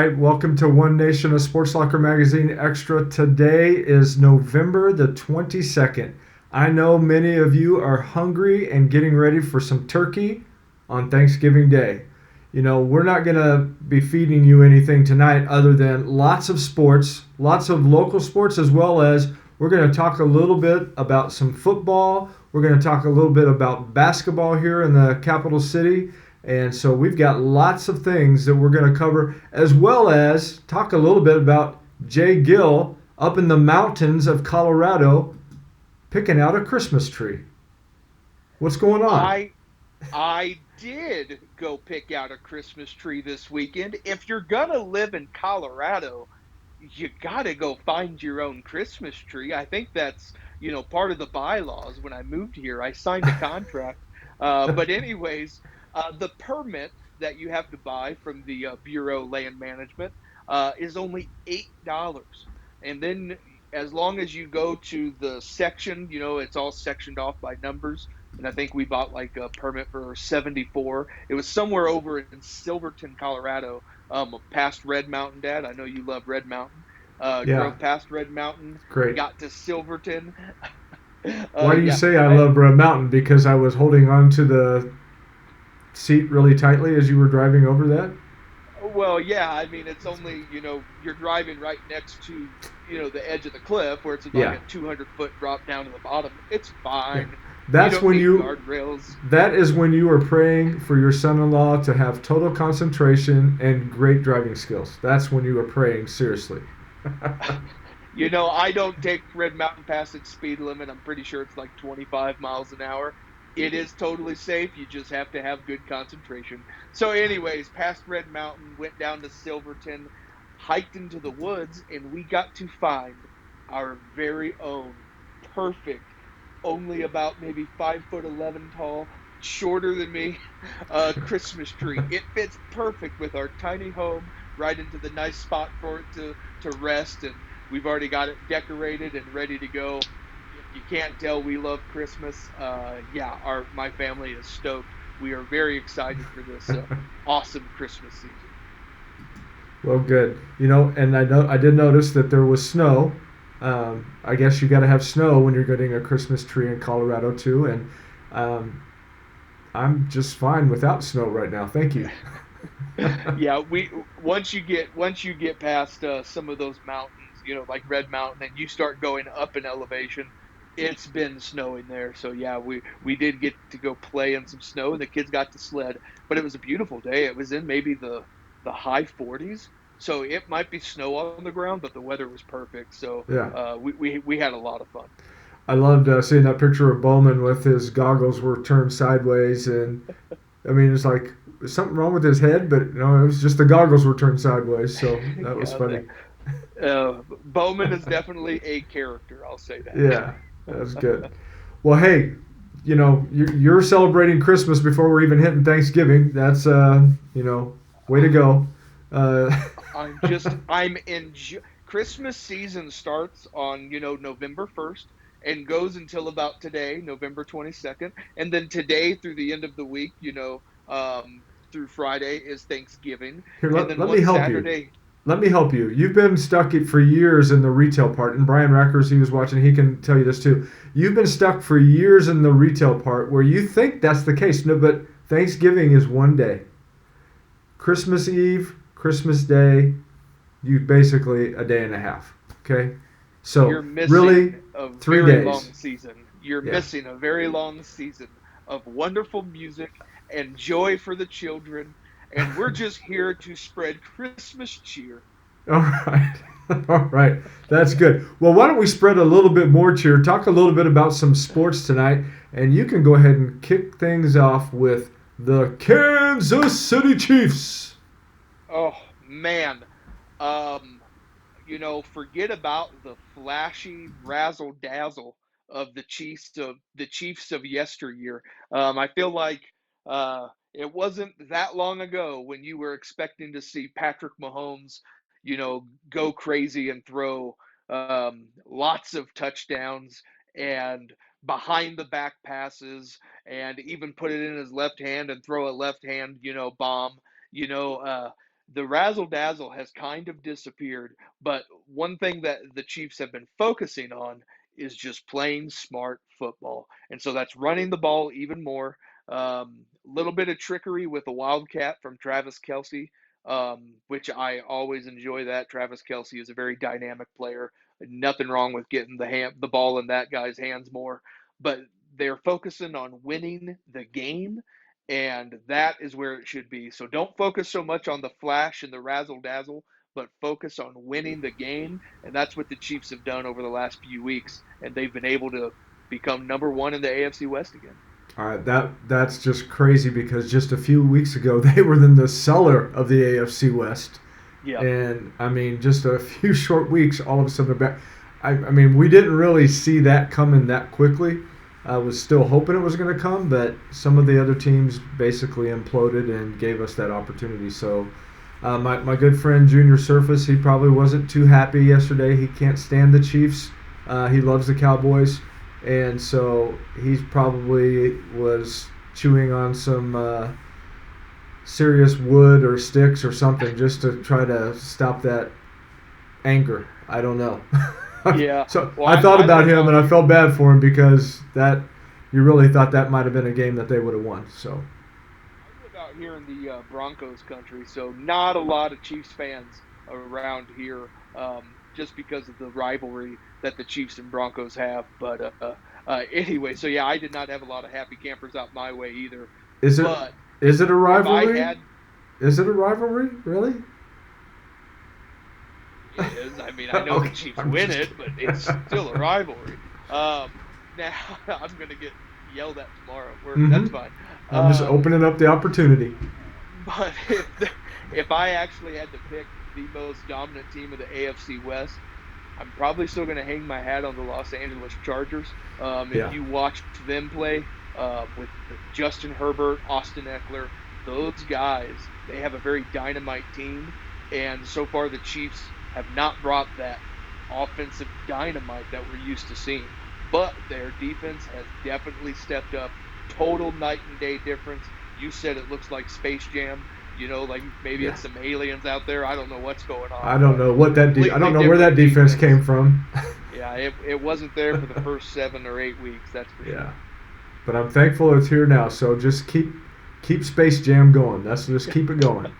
right, welcome to One Nation of Sports Locker Magazine Extra. Today is November the 22nd. I know many of you are hungry and getting ready for some turkey on Thanksgiving Day. You know, we're not going to be feeding you anything tonight other than lots of sports, lots of local sports, as well as we're going to talk a little bit about some football. We're going to talk a little bit about basketball here in the capital city. And so we've got lots of things that we're going to cover, as well as talk a little bit about Jay Gill up in the mountains of Colorado picking out a Christmas tree. What's going on? I I did go pick out a Christmas tree this weekend. If you're gonna live in Colorado, you gotta go find your own Christmas tree. I think that's, part of the bylaws. When I moved here, I signed a contract. But anyways, the permit that you have to buy from the Bureau of Land Management is only $8. And then as long as you go to the section, it's all sectioned off by numbers, and I think we bought like a permit for 74. It was somewhere over in Silverton, Colorado, past Red Mountain. Dad, I know you love Red Mountain. Yeah, Drove past Red Mountain, great. got to Silverton. Why do you Yeah, say I love Red Mountain? Because I was holding on to the seat really tightly as you were driving over that? well, yeah. I mean, it's only you're driving right next to the edge of the cliff where it's like Yeah, a 200-foot drop down to the bottom. It's yeah. fine. You That's don't when need you guardrails. that is when you are praying for your son-in-law to have total concentration and great driving skills. That's when you are praying seriously. I don't take Red Mountain past its speed limit. I'm pretty sure it's like 25 miles an hour. It is totally safe. You just have to have good concentration. So, anyways, past Red Mountain, went down to Silverton, hiked into the woods, and we got to find our very own perfect, only about maybe 5'11" tall, shorter than me, Christmas tree. It fits perfect with our tiny home, right into the nice spot for it to rest, and we've already got it decorated and ready to go. If you can't tell, we love Christmas. Yeah, our my family is stoked. We are very excited for this awesome Christmas season. Well, good. You know, and I did notice that there was snow. I guess you got to have snow when you're getting a Christmas tree in Colorado too, and um, I'm just fine without snow right now. Thank you. Yeah, we once you get past some of those mountains, like Red Mountain, and you start going up in elevation, it's been snowing there. So yeah, we did get to go play in some snow, and the kids got to sled. But it was a beautiful day. It was in maybe the high 40s, so it might be snow on the ground, but the weather was perfect. So Yeah, we had a lot of fun. I loved seeing that picture of Bowman with his goggles were turned sideways, and I mean, it's like is something wrong with his head, but no, it was just the goggles were turned sideways. So that was Yeah, funny. Bowman is definitely a character. I'll say that. Yeah, that was good. Well, hey, you know, you're celebrating Christmas before we're even hitting Thanksgiving. That's, way to go. Uh, I'm in Christmas season starts on, November 1st and goes until about today, November 22nd. And then today through the end of the week, through Friday is Thanksgiving. Here, And let, then let me one help you. Saturday, Let me help you. You've been stuck it for years in the retail part, and Brian Rackers, he was watching, he can tell you this too. You've been stuck for years in the retail part where you think that's the case. No, but Thanksgiving is one day. Christmas Eve, Christmas Day, you basically a day and a half. Okay? So you're really missing a 3 days. You're Yeah. missing a very long season of wonderful music and joy for the children. And we're just here to spread Christmas cheer. All right. All right. That's good. Well, why don't we spread a little bit more cheer, talk a little bit about some sports tonight, and you can go ahead and kick things off with the Kansas City Chiefs. Oh man, um, forget about the flashy razzle dazzle of the Chiefs of yesteryear. I feel like it wasn't that long ago when you were expecting to see Patrick Mahomes, go crazy and throw lots of touchdowns and behind the back passes, and even put it in his left hand and throw a left hand, bomb. You know, uh, the razzle dazzle has kind of disappeared. But one thing that the Chiefs have been focusing on is just playing smart football. And so that's running the ball even more. A little bit of trickery with a wildcat from Travis Kelsey, which I always enjoy that. Travis Kelsey is a very dynamic player. Nothing wrong with getting the ball in that guy's hands more. But they're focusing on winning the game, and that is where it should be. So don't focus so much on the flash and the razzle dazzle, but focus on winning the game, and that's what the Chiefs have done over the last few weeks, and they've been able to become number one in the AFC West again. All right, that's just crazy because just a few weeks ago they were in the cellar of the AFC West, Yep. and I mean, just a few short weeks, all of a sudden they're back. I mean, we didn't really see that coming that quickly. I was still hoping it was going to come, but some of the other teams basically imploded and gave us that opportunity. So, my good friend Junior Surface, he probably wasn't too happy yesterday. He can't stand the Chiefs. He loves the Cowboys, and so he probably was chewing on some serious wood or sticks or something just to try to stop that anger. I don't know. Yeah. So Well, I thought I about live him out and I here. felt bad for him because that you really thought that might have been a game that they would have won. So I live out here in the Broncos country, so not a lot of Chiefs fans around here, just because of the rivalry that the Chiefs and Broncos have. But anyway, so yeah, I did not have a lot of happy campers out my way either. is it But is it a if I rivalry? had, Is it a rivalry? Really? it is. I mean, I know the Okay, Chiefs I'm win just it, but kidding. it's still a rivalry. Now I'm gonna get yelled at tomorrow at work. hmm That's fine. I'm just Um, opening up the opportunity. But if I actually had to pick the most dominant team of the AFC West, I'm probably still going to hang my hat on the Los Angeles Chargers. If Yeah. you watch them play with Justin Herbert, Austin Eckler, those guys, they have a very dynamite team. And so far, the Chiefs have not brought that offensive dynamite that we're used to seeing. But their defense has definitely stepped up. Total night and day difference. You said it looks like Space Jam. Like maybe Yeah. it's some aliens out there. I don't know what's going I on, don't but know what I don't completely know where that different defense came defense. from. Yeah, it wasn't there for the first 7 or 8 weeks, that's for Yeah. sure. But I'm thankful it's here now. So just keep Space Jam going. That's just keep it going.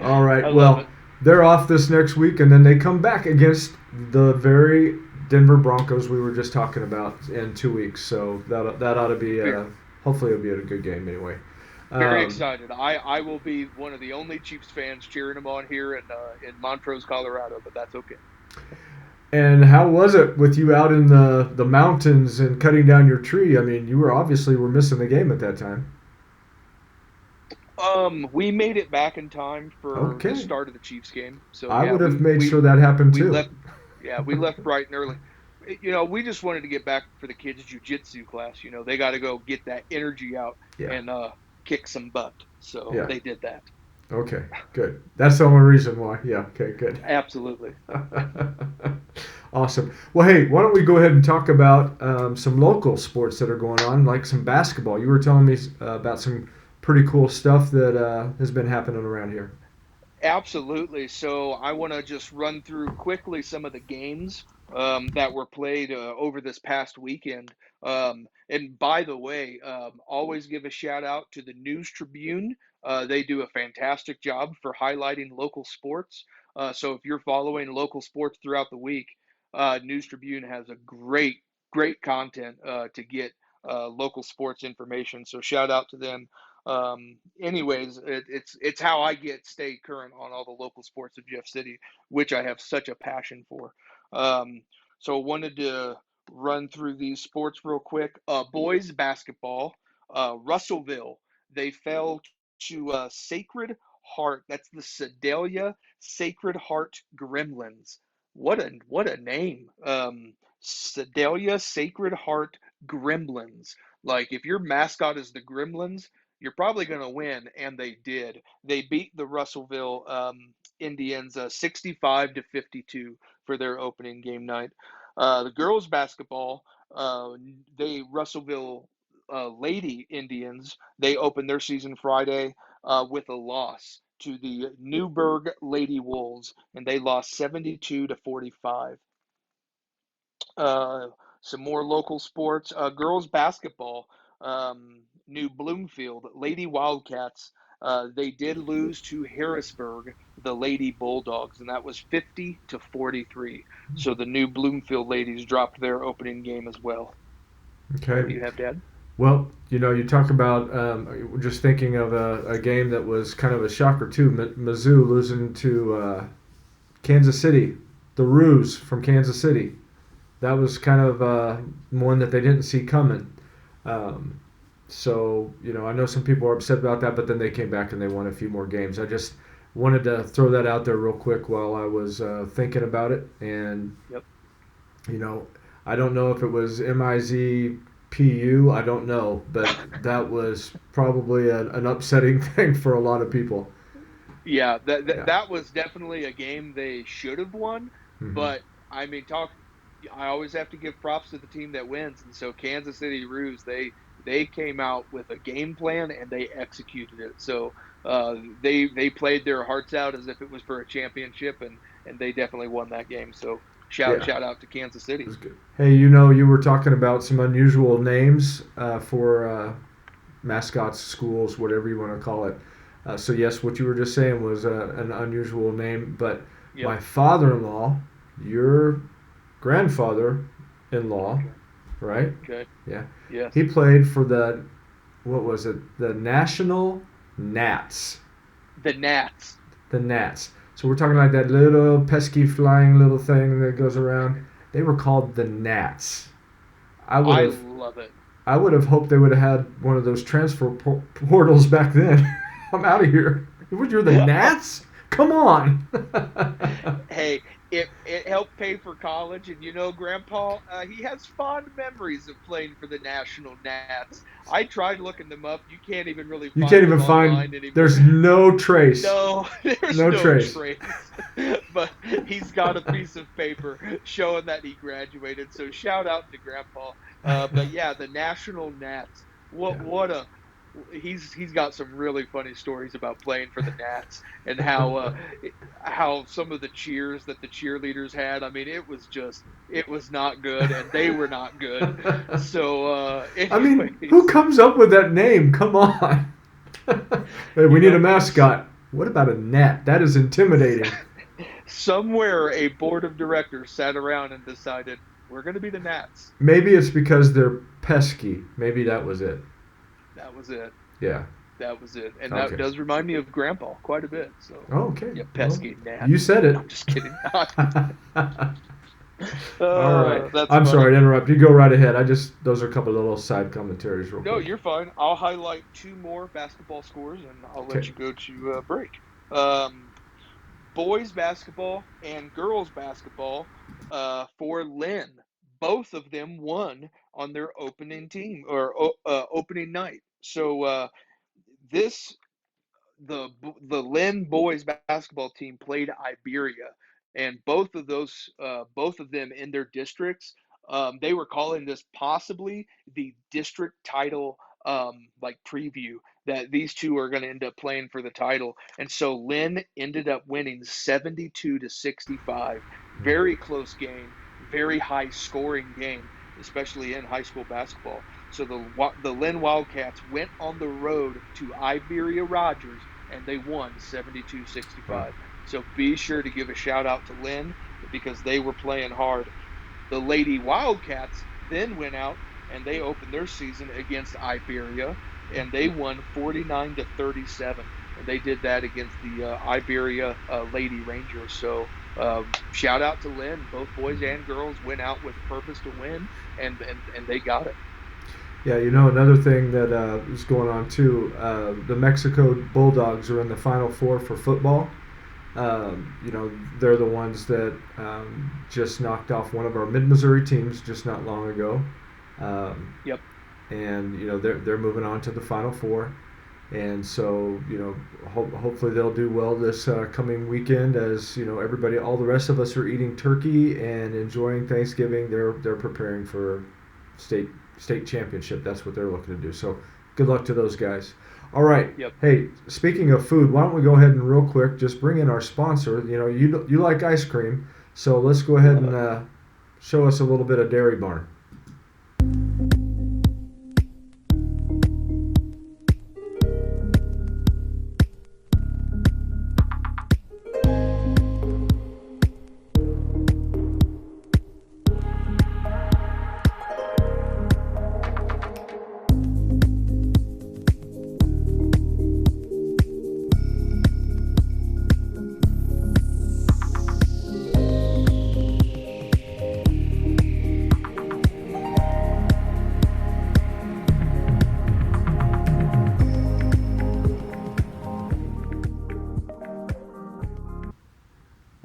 All I right. love Well, it. they're off this next week, and then they come back against the very Denver Broncos we were just talking about in 2 weeks. So that ought to be Very, hopefully it'll be a good game anyway. very Um, excited. I will be one of the only Chiefs fans cheering them on here in Montrose, Colorado, but that's okay. and how was it with you out in the mountains and cutting down your tree? I mean, you were missing the game at that time. We made it back in time for the Okay. start of the Chiefs game. So I yeah, would have we made we sure that happened we too. left. Yeah, we left bright and early. We just wanted to get back for the kids' jujitsu class. They got to go get that energy out Yeah. and kick some butt. So Yeah. they did that. Okay. Good. That's the only reason why. Yeah. Okay. Good. Absolutely. Awesome. Well, hey, why don't we go ahead and talk about some local sports that are going on, like some basketball. You were telling me about some pretty cool stuff that has been happening around here. Absolutely. So I want to just run through quickly some of the games that were played over this past weekend. And by the way, always give a shout out to the News Tribune. They do a fantastic job for highlighting local sports. So if you're following local sports throughout the week, News Tribune has a great content to get local sports information. So shout out to them. Anyways, it's how I stay current on all the local sports of Jeff City, which I have such a passion for. Um, so I wanted to run through these sports real quick. Boys basketball, Russellville, they fell to Sacred Heart. That's the Sedalia Sacred Heart Gremlins. What a name. Sedalia Sacred Heart Gremlins. Like if your mascot is the Gremlins, you're probably going to win, and they did. They beat the Russellville Indians 65-52 for their opening game night. The girls basketball, they Russellville Lady Indians. They opened their season Friday. with a loss to the Newburgh Lady Wolves, and they lost 72-45. Uh, some more local sports. Girls basketball. New Bloomfield Lady Wildcats. They did lose to Harrisburg, the Lady Bulldogs, and that was 50-43. So the New Bloomfield ladies dropped their opening game as well. What Okay. do you have, Dad? Well, you talk about just thinking of a game that was kind of a shocker too. Mizzou losing to Kansas City, the Roos from Kansas City. That was kind of one that they didn't see coming. Um, so I know some people are upset about that, but then they came back and they won a few more games. I just wanted to throw that out there real quick while I was thinking about it, and Yep. you know, I don't know if it was MIZPU. I don't know, but that was probably an upsetting thing for a lot of people. Yeah, that, that Yeah. that was definitely a game they should have won, Hmm. but I mean, I always have to give props to the team that wins, and so Kansas City Roos, they came out with a game plan and they executed it. So they played their hearts out as if it was for a championship, and they definitely won that game. So Yeah. shout out to Kansas It City. was good. Hey, you were talking about some unusual names for mascots, schools, whatever you want to call it. So yes, what you were just saying was an unusual name. But Yep. my father-in-law, your grandfather-in-law, Okay. right? Okay. Yeah, Yes. he played for the what was it? The National Gnats. The Nats. The Gnats. So we're talking like that little pesky flying little thing that goes around. They were called the Gnats. I would I have love it. I would have hoped they would have had one of those transfer portals back then. I'm out of here. You're the Nats? Come on. Hey, it helped pay for college, and Grandpa, he has fond memories of playing for the National Nats. I tried looking them up. You can't even really You can't find even them find. online anymore. There's no trace. No, there's No no trace. trace. But he's got a piece of paper showing that he graduated. So shout out to Grandpa. But yeah, the National Nats. Yeah. What a he's got some really funny stories about playing for the Nats and how some of the cheers that the cheerleaders had. I mean, it was not good, and they were not good. So, I mean, who anyways, comes up with that name? Come on. Hey, we you need a know, mascot. What about a gnat? That is intimidating. somewhere a board of directors sat around and decided we're going to be the Nats. Maybe it's because they're pesky. Maybe that was it. That was it. Yeah. That was it. And that Okay. does remind me of Grandpa quite a bit. So, Oh, okay. yeah, Well, pesky you gnats. said No, it. I'm just kidding. All right. That's I'm funny. sorry to interrupt. You go right ahead. Those are a couple little side commentaries, real No, quick. you're fine. I'll highlight two more basketball scores and I'll let Okay. you go to break. Um, Boys basketball and girls basketball for Lynn. Both of them won on their opening team or opening night. So this the Lynn boys basketball team played Iberia, and both of them in their districts, they were calling this possibly the district title like preview that these two are going to end up playing for the title, and so Lynn ended up winning 72-65. Very close game, very high scoring game, especially in high school basketball. So the Lynn Wildcats went on the road to Iberia Rogers and they won Wow. 72-65. So be sure to give a shout out to Lynn because they were playing hard. The Lady Wildcats then went out and they opened their season against Iberia and they won 49-37. And they did that against the Iberia Lady Rangers. So shout out to Lynn. Both boys and girls went out with a purpose to win, and they got it. Yeah, another thing that is going on too. The Mexico Bulldogs are in the Final Four for football. They're the ones that just knocked off one of our Mid-Missouri teams just not long ago, um, Yep. and they're moving on to the Final Four, and so hopefully they'll do well this coming weekend as everybody, all the rest of us are eating turkey and enjoying Thanksgiving. They're preparing for state state championship. That's what they're looking to do. So Good luck to those guys. All right. Yep. Hey, speaking of food, why don't we go ahead and real quick just bring in our sponsor? You know, you like ice cream, so let's go ahead and show us a little bit of Dairy Barn.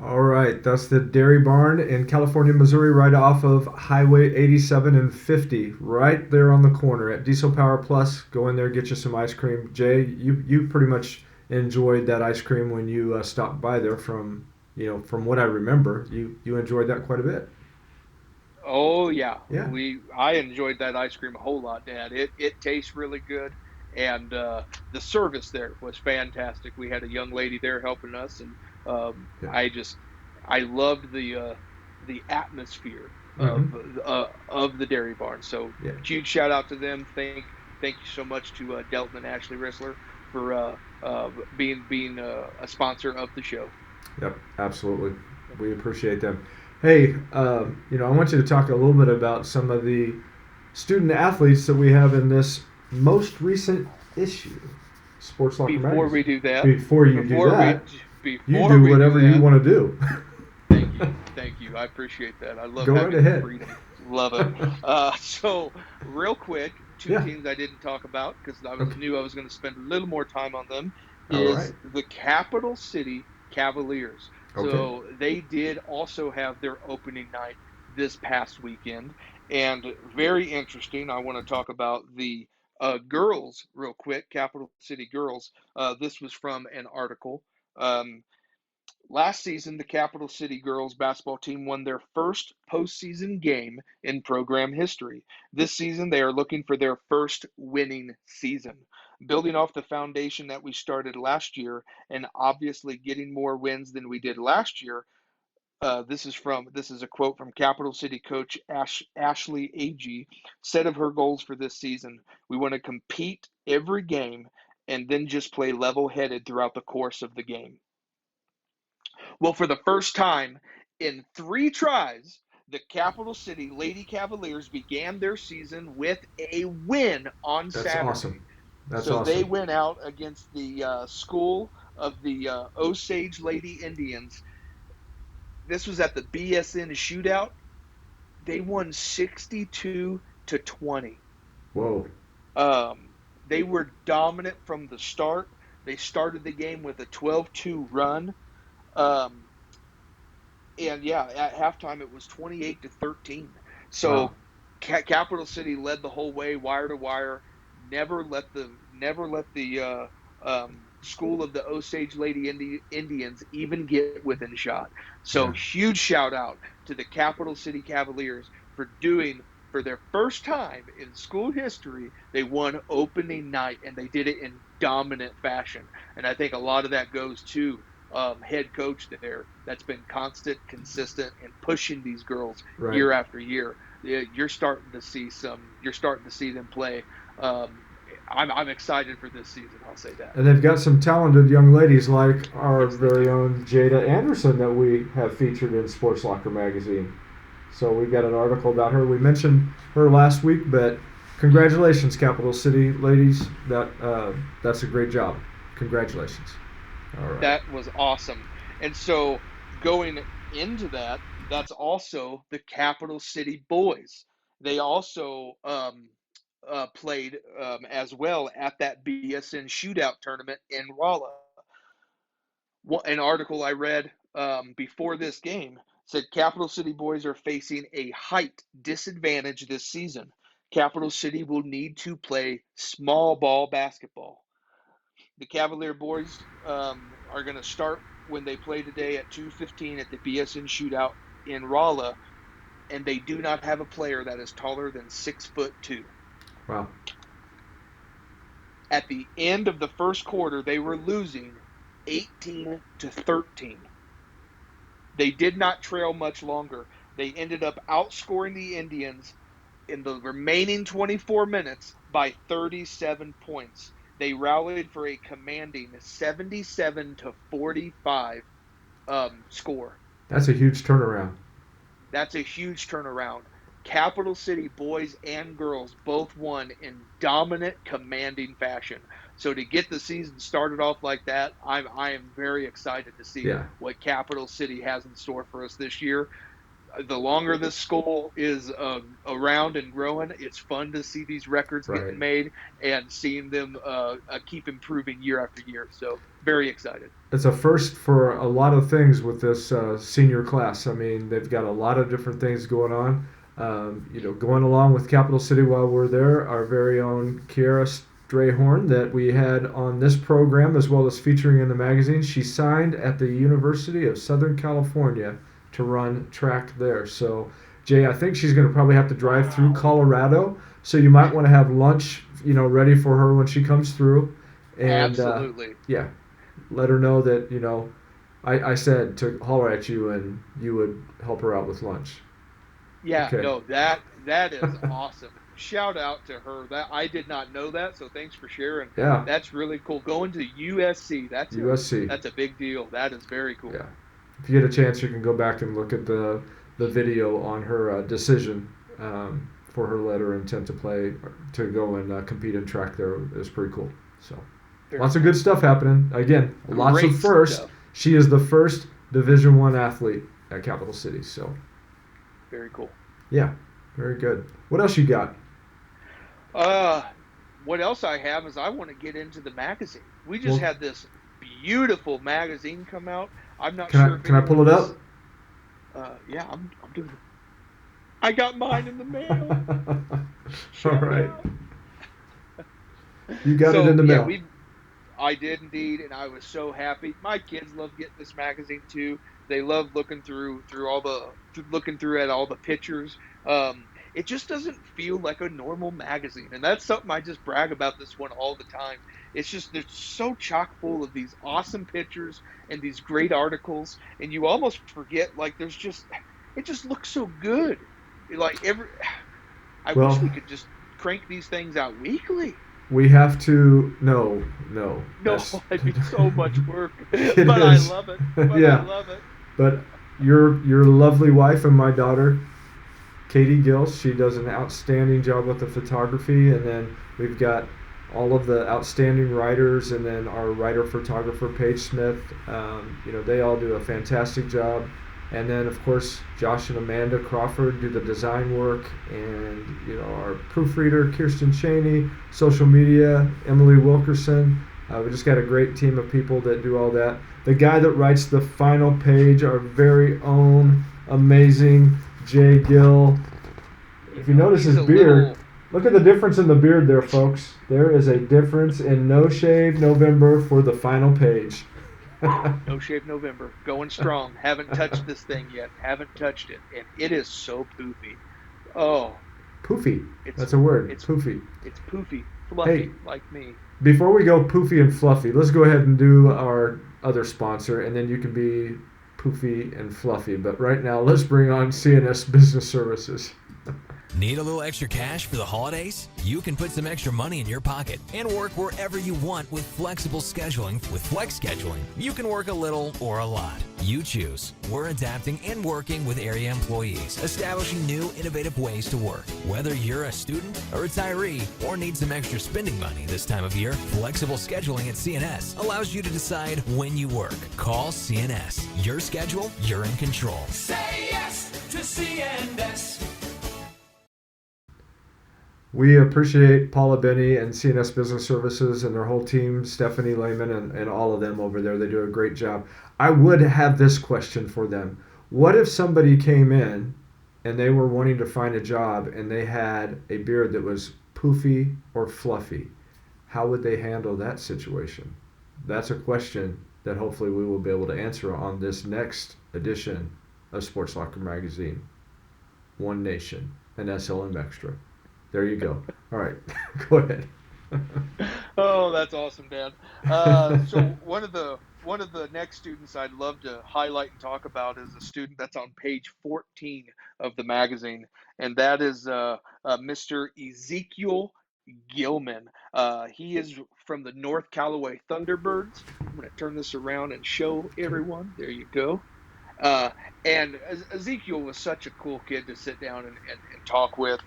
All right, that's the Dairy Barn in California, Missouri, right off of Highway 87 and 50, right there on the corner at Diesel Power Plus. Go in there, get you some ice cream. Jay, you pretty much enjoyed that ice cream when you stopped by there. From what I remember, you enjoyed that quite a bit. Oh yeah, Yeah. I enjoyed that ice cream a whole lot, Dad. It tastes really good, and the service there was fantastic. We had a young lady there helping us, and Yeah. I loved the atmosphere Mm-hmm. of the Dairy Barn. So Yeah. huge shout out to them. Thank you so much to Delton and Ashley Rissler for being a sponsor of the show. Yep. Absolutely. We appreciate them. Hey, I want you to talk a little bit about some of the student athletes that we have in this most recent issue, Sports Locker Before we Magazine. do that, Before you do before we that, you before do we do whatever you that, want to do. thank you. I appreciate that. I love Go right having ahead. freedom. Love it. So real quick, two Yeah. teams I didn't talk about because Okay. I was going to spend a little more time on them All right. is the Capital City Cavaliers. Okay. So they did also have their opening night this past weekend, and very interesting. I want to talk about the girls real quick. Capital City girls. This was from an article. Um, Last season, the Capital City girls basketball team won their first postseason game in program history. This season, they are looking for their first winning season. Building off the foundation that we started last year and obviously getting more wins than we did last year, this is a quote from Capital City coach Ashley Agee said of her goals for this season. We want to compete every game and then just play level headed throughout the course of the game. Well, for the first time in 3 tries, the Capital City Lady Cavaliers began their season with a win on That's awesome. Saturday. That's So they awesome. went out against the school of the Osage Lady Indians. This was at the BSN shootout. They won 62-20. Whoa. They were dominant from the start. They started the game with a 12-2 run. Um, and yeah, at halftime it was 28-13. Wow. So Capital City led the whole way, wire to wire. Never let the school of the Osage Lady Indians even get within shot. So Yeah. huge shout out to the Capital City Cavaliers for doing for their first time in school history. They won opening night and they did it in dominant fashion. And I think a lot of that goes to head coach there that's been constant, consistent, and pushing these girls Right. year after year. You're starting to see some. You're starting to see them play. Um, I'm excited for this season. I'll say that. And they've got some talented young ladies like our Yes, they very do. own Jada Anderson that we have featured in Sports Locker magazine. So we've got an article about her. We mentioned her last week, but congratulations, Capital City ladies. That's a great job. Congratulations. All right. That was awesome. And so going into that, that's also the Capital City Boys. They also played as well at that BSN shootout tournament in Rolla. An article I read before this game said Capital City boys are facing a height disadvantage this season. Capital City will need to play small ball basketball. The Cavalier boys are going to start when they play today at 2:15 at the BSN shootout in Rolla, and they do not have a player that is taller than 6'2". Wow. At the end of the first quarter, they were losing 18-13. They did not trail much longer. They ended up outscoring the Indians in the remaining 24 minutes by 37 points. They rallied for a commanding 77-45 score. That's a huge turnaround. That's a huge turnaround. Capital City boys and girls both won in dominant, commanding fashion. So to get the season started off like that, I am very excited to see Yeah, what Capital City has in store for us this year. The longer this school is around and growing, it's fun to see these records right. getting made and seeing them keep improving year after year. So very excited. It's a first for a lot of things with this senior class. I mean, they've got a lot of different things going on. Going along with Capital City while we're there, our very own Kiara Strayhorn that we had on this program as well as featuring in the magazine. She signed at the University of Southern California to run track there. So, Jay, I think she's going to probably have to drive through Colorado. So you might want to have lunch, ready for her when she comes through. And Absolutely. yeah, let her know that I said to holler at you and you would help her out with lunch. Yeah, Okay. no, that is awesome. Shout out to her. That I did not know that, so thanks for sharing. Yeah, That's really cool. Going to USC, USC. that's a big deal. That is very cool. Yeah. If you get a chance, you can go back and look at the video on her decision for her letter of intent to play to go and compete in track there. It's pretty cool. So Very lots of cool. good stuff happening. Again, lots Great of first. stuff. She is the first Division One athlete at Capital City. So Very cool. yeah, very good. What else you got? Uh, what else I have is I want to get into the magazine. We just Well, had this beautiful magazine come out. I'm not can sure I if can I pull anyone it has. up? Yeah, I'm doing. I got mine in the mail. All Shout right, out. you got it in So the yeah, mail. I did indeed, and I was so happy. My kids love getting this magazine too. They love looking through all the looking through at all the pictures. It just doesn't feel like a normal magazine, and that's something I just brag about this one all the time. It's just they're so chock full of these awesome pictures and these great articles, and you almost forget like there's just it just looks so good. Like every, I wish Well, we could just crank these things out weekly. we have to. No, No, that's it'd be so much work, it but I is. love it. But I Yeah, love it. but your lovely wife and my daughter, Katie Gill, she does an outstanding job with the photography, and then we've got all of the outstanding writers, and then our writer photographer Paige Smith. They all do a fantastic job, and then of course Josh and Amanda Crawford do the design work, and our proofreader Kirsten Cheney, social media Emily Wilkerson. We just got a great team of people that do all that. The guy that writes the final page, our very own amazing Jay Gill. If you notice He's his a beard, little look at the difference in the beard there, folks. There is a difference in No Shave November for the final page. no shave November, going strong. Haven't touched this thing yet. Haven't touched it, and it is so poofy. Oh, Poofy. it's That's a word. it's Poofy. it's poofy, Hey, fluffy like me. before we go poofy and fluffy, let's go ahead and do our other sponsor, and then you can be poofy and fluffy. But right now, let's bring on CNS Business Services. Need a little extra cash for the holidays? You can put some extra money in your pocket and work wherever you want with flexible scheduling. With Flex Scheduling, you can work a little or a lot. You choose. We're adapting and working with area employees, establishing new, innovative ways to work. Whether you're a student, a retiree, or need some extra spending money this time of year, flexible scheduling at CNS allows you to decide when you work. Call CNS. Your schedule, you're in control. Say yes to CNS. We appreciate Paula Benny and CNS Business Services and their whole team, Stephanie Lehman and all of them over there. They do a great job. I would have this question for them. What if somebody came in and they were wanting to find a job and they had a beard that was poofy or fluffy? How would they handle that situation? That's a question that hopefully we will be able to answer on this next edition of Sports Locker Magazine, One Nation, and SLM Extra. There you go. All right, go ahead. Oh, that's awesome, Dan. So one of the next students I'd love to highlight and talk about is a student that's on page 14 of the magazine, and that is Mr. Ezekiel Gilman. He is from the North Callaway Thunderbirds. I'm going to turn this around and show Okay. everyone. There you go. Uh, and Ezekiel was such a cool kid to sit down and talk with.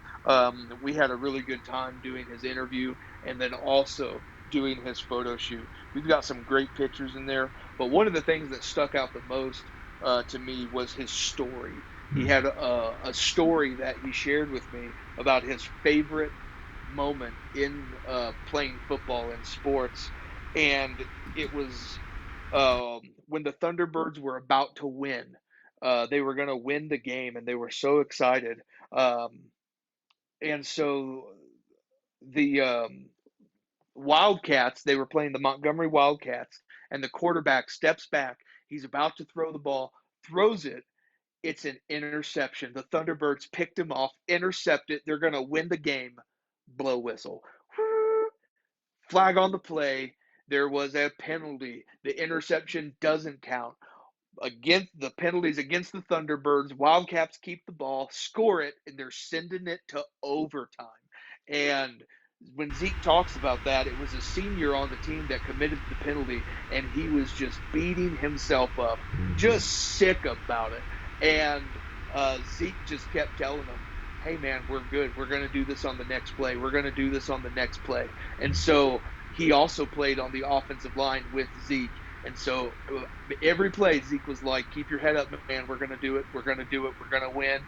We had a really good time doing his interview and then also doing his photo shoot. We've got some great pictures in there, but one of the things that stuck out the most to me was his story. He had a story that he shared with me about his favorite moment in playing football and sports, and it was when the Thunderbirds were about to win. They were going to win the game, and they were so excited. Um, and so the Wildcats, they were playing the Montgomery Wildcats, and the quarterback steps back. He's about to throw the ball, throws it. It's an interception. The Thunderbirds picked him off, intercept it. They're going to win the game. Blow whistle. Flag on the play. There was a penalty. The interception doesn't count. Against the penalties against the Thunderbirds, Wildcats keep the ball, score it, and they're sending it to overtime. And when Zeke talks about that, it was a senior on the team that committed the penalty, and he was just beating himself up, just sick about it. And Zeke just kept telling him, "Hey man, we're good. We're going to do this on the next play. We're going to do this on the next play." And so he also played on the offensive line with Zeke. And so every play, Zeke was like, "Keep your head up, man. We're going to do it. We're going to do it. We're going to win."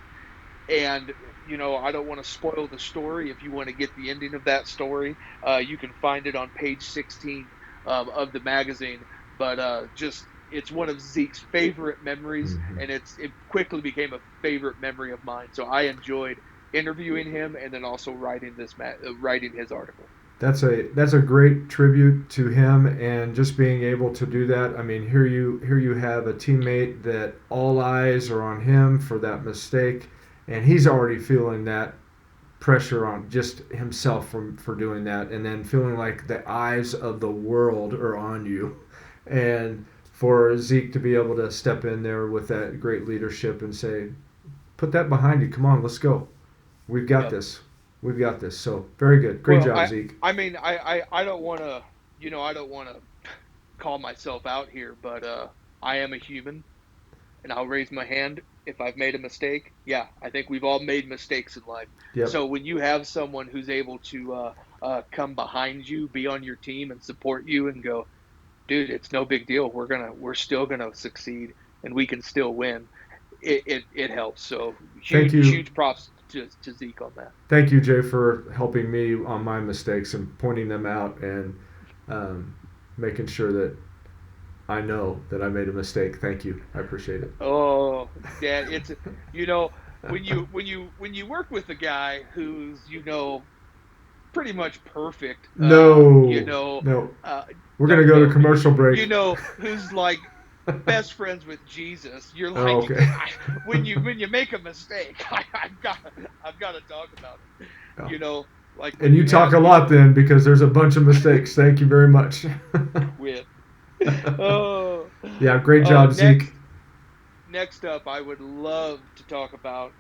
And, I don't want to spoil the story. If you want to get the ending of that story, you can find it on page 16 of the magazine. But just, it's one of Zeke's favorite memories, and it quickly became a favorite memory of mine. So I enjoyed interviewing him and then also writing his article. That's a great tribute to him, and just being able to do that. I mean, here you have a teammate that all eyes are on him for that mistake, and he's already feeling that pressure on just himself for doing that, and then feeling like the eyes of the world are on you, and for Zeke to be able to step in there with that great leadership and say, "Put that behind you. Come on, let's go. We've got Yep. this. We've got this." So very good. Great Well, job, I Zeke. I mean I don't want to I don't want to call myself out here, but I am a human, and I'll raise my hand if I've made a mistake. Yeah, I think we've all made mistakes in life. Yep. So when you have someone who's able to come behind you, be on your team, and support you, and go, "Dude, it's no big deal. We're still gonna succeed, and we can still win." It helps. So Thank huge you. huge props to Zeke on that. Thank you, Jay, for helping me on my mistakes and pointing them out, and um, making sure that I know that I made a mistake. Thank you. I appreciate it. Oh, Dan, it's you know when you work with a guy who's pretty much perfect, No, no. uh, We're gonna no go to no commercial break. who's like best friends with Jesus. You're Oh, like, okay. when you make a mistake, I've got to talk about it. Oh. Like when And you you talk have a lot then, because there's a bunch of mistakes. Thank you very much. quit. Oh, Yeah, great job, Zeke. next up, I would love to talk about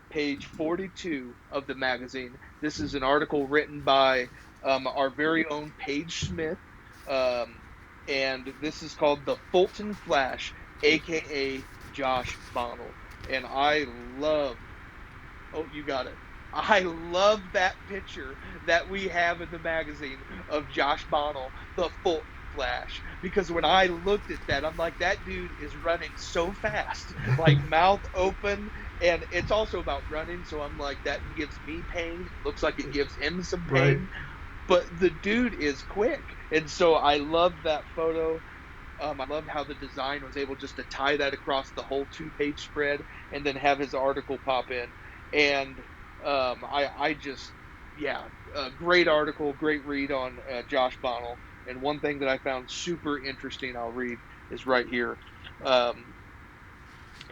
page 42 of the magazine. This is an article written by our very own Paige Smith, um, and this is called "The Fulton Flash," aka Josh Bonnell. And I loved. Oh, you got it. I love that picture that we have in the magazine of Josh Bonnell, the Fulton Flash. Because when I looked at that, I'm like, that dude is running so fast, like mouth open. And it's also about running. So I'm like, that gives me pain. It looks like it gives him some Right. pain. But the dude is quick. And so I loved that photo. I loved how the design was able just to tie that across the whole two-page spread and then have his article pop in. And I just, yeah, great article, great read on Josh Bonnell. And one thing that I found super interesting, I'll read, is right here. Um,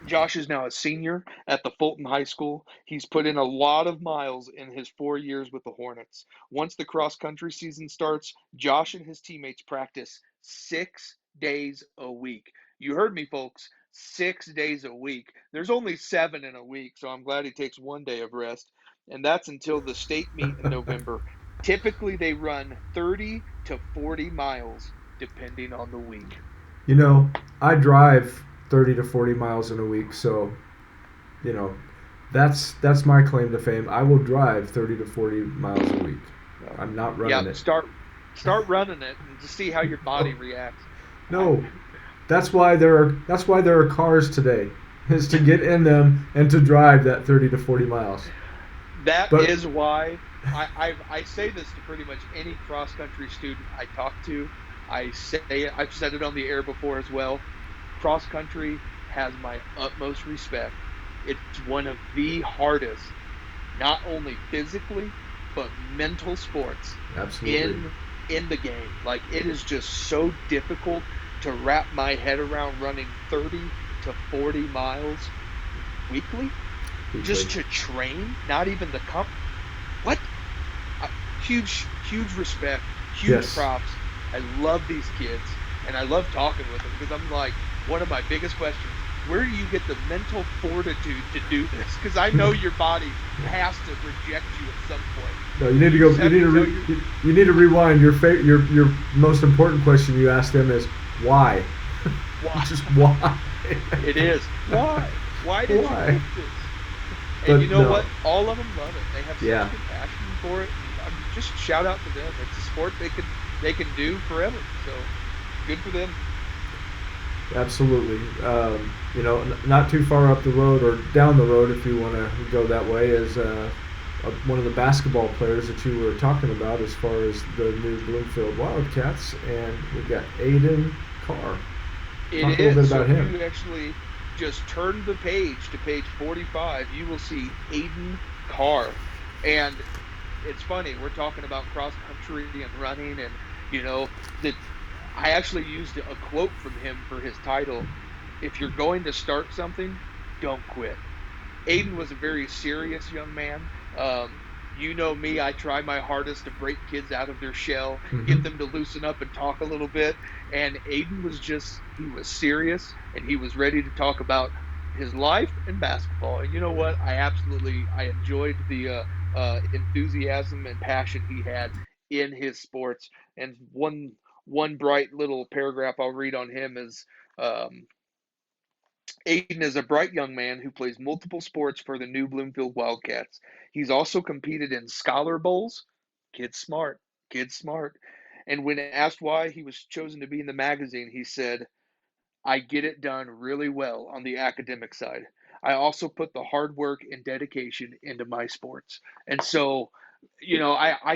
Josh is now a senior at the Fulton High School. He's put in a lot of miles in his 4 years with the Hornets. Once the cross country season starts, Josh and his teammates practice 6 days a week. You heard me, folks. 6 days a week. There's only 7 in a week, so I'm glad he takes one day of rest. And that's until the state meet in November. Typically, they run 30 to 40 miles depending on the week. You know, I drive 30 to 40 miles in a week, so you know, that's my claim to fame. I will drive 30 to 40 miles a week. I'm not running it. Start running it and to see how your body reacts. No, that's why there are cars today, is to get in them and to drive that 30 to 40 miles. That is why I say this to pretty much any cross country student I talk to. I say it. I've said it on the air before as well. Cross country has my utmost respect. It's one of the hardest, not only physically, but mental sports Absolutely. in the game. Like, it is just so difficult to wrap my head around running 30 to 40 miles weekly. Just to train, not even the what? Huge respect, huge props. I love these kids, and I love talking with them because I'm like, one of my biggest questions: where do you get the mental fortitude to do this? Because I know your body has to reject you at some point. No, you need to go. You need to rewind. Your most important question you ask them is why. Why? Just why? It is why. Why did you make this? And you know what? All of them love it. They have such a passion for it. Just shout out to them. It's a sport they can do forever. So good for them. Absolutely. You know, not too far up the road or down the road, if you want to go that way, is one of the basketball players that you were talking about as far as the new Bloomfield Wildcats, and we've got Aiden Carr. Talk a little bit about him. You actually just turn the page to page 45, you will see Aiden Carr. And it's funny, we're talking about cross country and running, and you know, that I actually used a quote from him for his title: if you're going to start something, don't quit. Aiden was a very serious young man. You know me, I try my hardest to break kids out of their shell, get them to loosen up and talk a little bit. And Aiden he was serious, and he was ready to talk about his life and basketball. And you know what? I enjoyed the enthusiasm and passion he had in his sports. And one bright little paragraph I'll read on him is, Aiden is a bright young man who plays multiple sports for the new Bloomfield Wildcats. He's also competed in Scholar Bowls. Kid smart. And when asked why he was chosen to be in the magazine, he said, I get it done really well on the academic side. I also put the hard work and dedication into my sports. And so, you know, I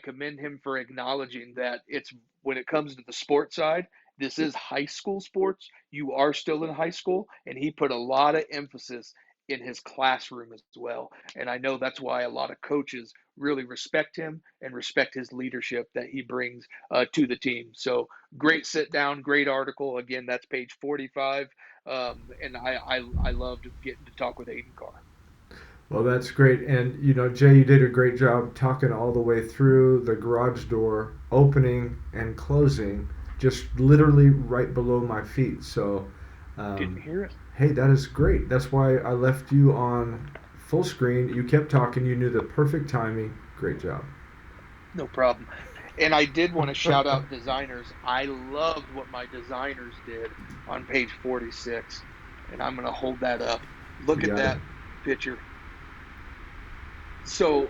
commend him for acknowledging that it's, when it comes to the sports side, this is high school sports. You are still in high school, and he put a lot of emphasis in his classroom as well. And I know that's why a lot of coaches really respect him and respect his leadership that he brings to the team. So great sit down, great article. Again, that's page 45. And I loved getting to talk with Aiden Carr. Well, that's great. And, you know, Jay, you did a great job talking all the way through the garage door opening and closing, just literally right below my feet. So, didn't hear it. Hey, that is great. That's why I left you on full screen. You kept talking. You knew the perfect timing. Great job. No problem. And I did want to shout out designers. I loved what my designers did on page 46. And I'm going to hold that up. Look at that picture. So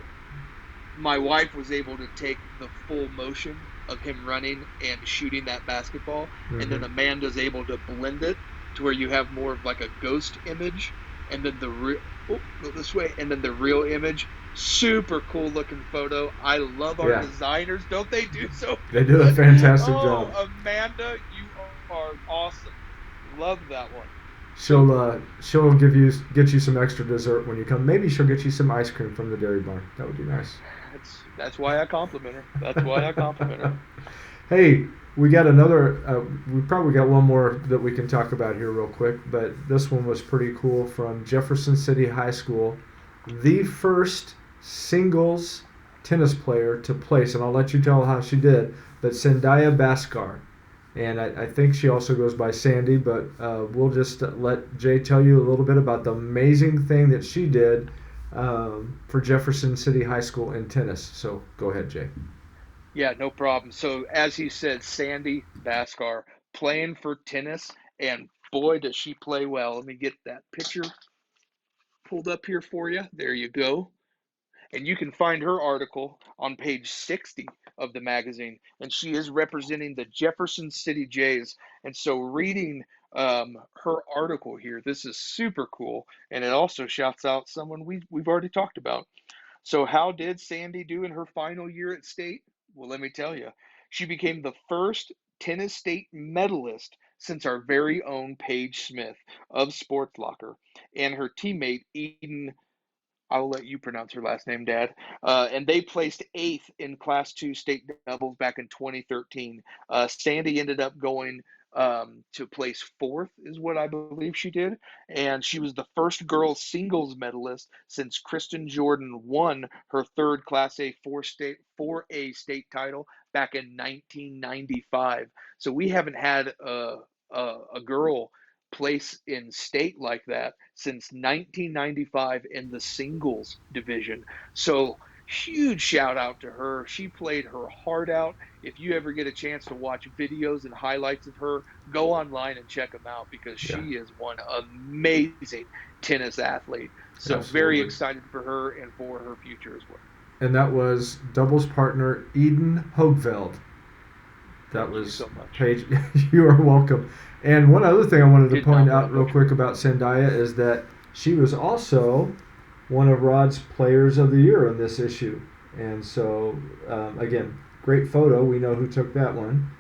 my wife was able to take the full motion of him running and shooting that basketball. And then Amanda's able to blend it to where you have more of like a ghost image, and then the real, go this way, and then the real image. Super cool looking photo. I love our designers. Don't they do so? They do a fantastic job. Amanda, you are awesome. Love that one. She'll get you some extra dessert when you come. Maybe she'll get you some ice cream from the dairy barn. That would be nice. That's why I compliment her. Hey, We got another. We probably got one more that we can talk about here real quick, but this one was pretty cool from Jefferson City High School, the first singles tennis player to place, and I'll let you tell how she did. But Zendaya Bhaskar, and I think she also goes by Sandy, but we'll just let Jay tell you a little bit about the amazing thing that she did for Jefferson City High School in tennis. So go ahead, Jay. Yeah, no problem. So as he said, Sandy Bhaskar playing for tennis, and boy, does she play well. Let me get that picture pulled up here for you. There you go. And you can find her article on page 60 of the magazine. And she is representing the Jefferson City Jays. And so reading her article here, this is super cool. And it also shouts out someone we've already talked about. So how did Sandy do in her final year at state? Well, let me tell you. She became the first tennis state medalist since our very own Paige Smith of Sports Locker and her teammate Eden. I'll let you pronounce her last name, Dad. And they placed eighth in Class 2 state doubles back in 2013. Sandy ended up going to place fourth, is what I believe she did. And she was the first girls singles medalist since Kristen Jordan won her third Class A 4A state title back in 1995. So we haven't had a girl place in state like that since 1995 in the singles division. So huge shout out to her. She played her heart out. If you ever get a chance to watch videos and highlights of her, go online and check them out because Yeah, she is one amazing tennis athlete. So very absolutely. excited for her and for her future as well. And that was doubles partner Eden Hoegveld. That Thank you was so much. Paige. You are welcome. And one other thing I wanted to Did not point want to out real butcher quick it. about Zendaya is that she was also one of Rod's Players of the Year in this issue. And so, again, great photo. We know who took that one.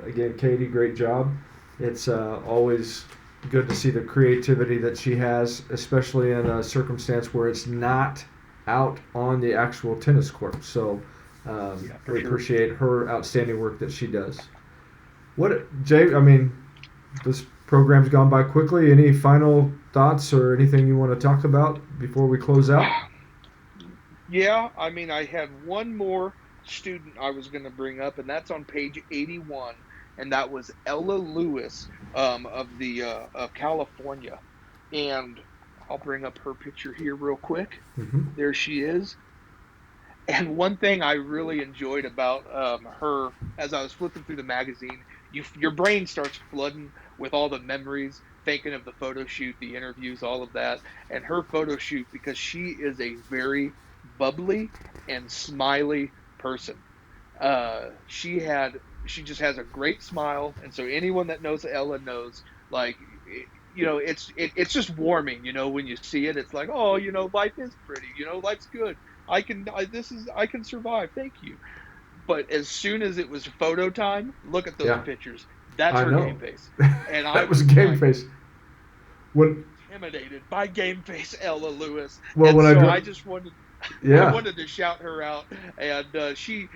Again, Katie, great job. It's always good to see the creativity that she has, especially in a circumstance where it's not out on the actual tennis court. So Yeah, for we sure. appreciate her outstanding work that she does. What, Jay? I mean, this program's gone by quickly. Any final thoughts or anything you want to talk about before we close out? Yeah, I mean, I had one more student I was going to bring up, and that's on page 81, and that was Ella Lewis of the of California. And I'll bring up her picture here real quick. Hmm. There she is. And one thing I really enjoyed about her, as I was flipping through the magazine, your brain starts flooding with all the memories, thinking of the photo shoot, the interviews, all of that, and her photo shoot because she is a very bubbly and smiley person. She just has a great smile, and so anyone that knows Ella knows, like, it's just warming, when you see it. It's like, oh, life is pretty, life's good. I can survive. Thank you. But as soon as it was photo time, look at those Yeah, pictures. That's I her game know. face, and I That was was game like face. When intimidated by game face Ella Lewis, well, and when I so dro- I just wanted I yeah, wanted to shout her out, and she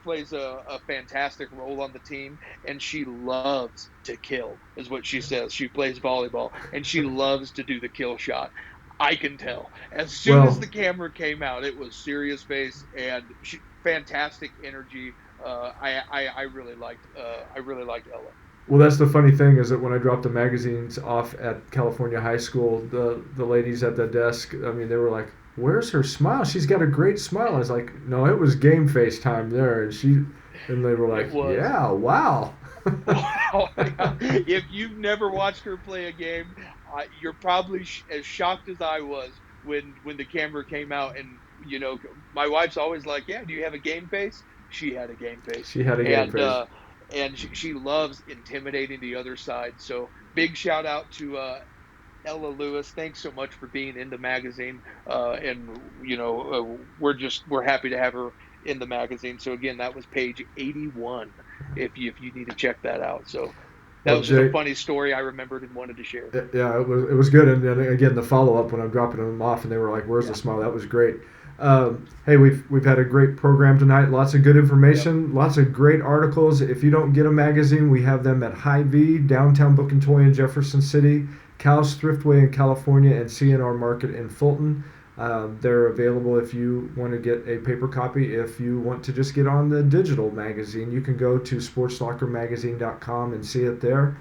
plays a fantastic role on the team, and she loves to kill, is what she says. She plays volleyball, and she loves to do the kill shot. I can tell. As soon as well, the camera came out, it was serious face and fantastic energy. I really liked Ella. well, that's the funny thing is that when I dropped the magazines off at California High School, the ladies at the desk, I mean, they were like, "Where's her smile? She's got a great smile." I was like, "No, it was game face time there," and they were It like, was. "Yeah, wow." Wow. Yeah. If you've never watched her play a game, you're probably as shocked as I was when the camera came out. And my wife's always like, "Yeah, do you have a game face?" She had a game face, She had a game and face. uh, and she loves intimidating the other side. So big shout out to Ella Lewis. Thanks so much for being in the magazine, and we're happy to have her in the magazine. So again, that was page 81. If you need to check that out. So that Well, was just a Jay, funny story I remembered and wanted to share. yeah, it was good. And then again, the follow up when I'm dropping them off, and they were like, "Where's the Yeah. smile?" That was great. Hey, we've had a great program tonight. Lots of good information, lots of great articles. If you don't get a magazine, we have them at Hy-Vee, Downtown Book and Toy in Jefferson City, Cal's Thriftway in California, and CNR Market in Fulton. They're available if you want to get a paper copy. If you want to just get on the digital magazine, you can go to sportslockermagazine.com and see it there.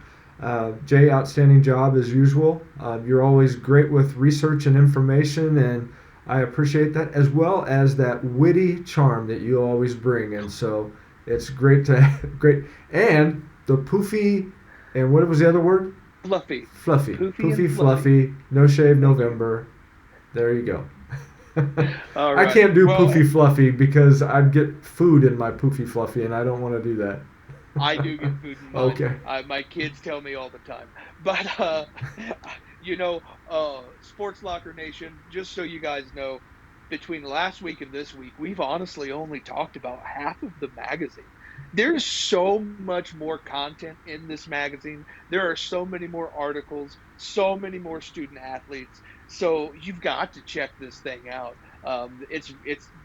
Jay, outstanding job as usual. You're always great with research and information, and I appreciate that, as well as that witty charm that you always bring. And so it's great to great, and the poofy, and what was the other word? Fluffy. Fluffy. Poofy Poofy and fluffy. No shave November. There you go. All I right. can't do Well, poofy fluffy because I'd get food in my poofy fluffy, and I don't want to do that. I do get food in mine. Okay. My kids tell me all the time. But you know, Sports Locker Nation. Just so you guys know, between last week and this week, we've honestly only talked about half of the magazine. There's so much more content in this magazine. There are so many more articles, so many more student athletes. So you've got to check this thing out. It's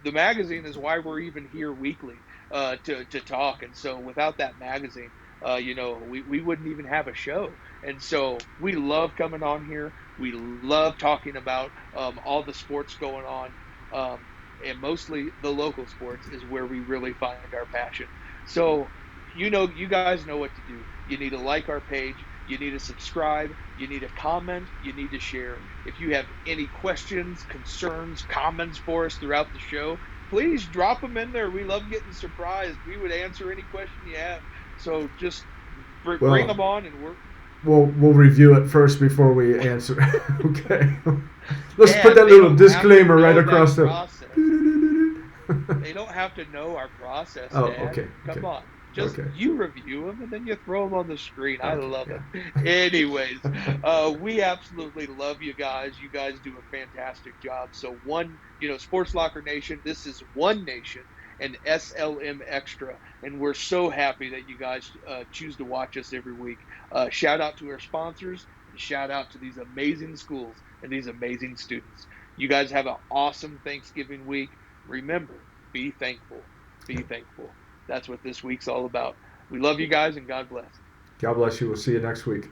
the magazine is why we're even here weekly to talk. And so without that magazine, we wouldn't even have a show. And so we love coming on here. We love talking about all the sports going on. And mostly the local sports is where we really find our passion. So, you guys know what to do. You need to like our page. You need to subscribe. You need to comment. You need to share. If you have any questions, concerns, comments for us throughout the show, please drop them in there. We love getting surprised. We would answer any question you have. So just bring them on, and we'll review it first before we answer. Okay. Let's put and that they little don't have disclaimer to right know across that the. process. They don't have to know our process, Oh, Dad. okay. Come on. Just Okay. you review them and then you throw them on the screen. I Okay, love yeah. it. Anyways, we absolutely love you guys. You guys do a fantastic job. So Sports Locker Nation, this is One Nation and SLM Extra. And we're so happy that you guys choose to watch us every week. Shout out to our sponsors and shout out to these amazing schools and these amazing students. You guys have an awesome Thanksgiving week. Remember, be thankful. Be thankful. That's what this week's all about. We love you guys, and God bless. God bless you. We'll see you next week.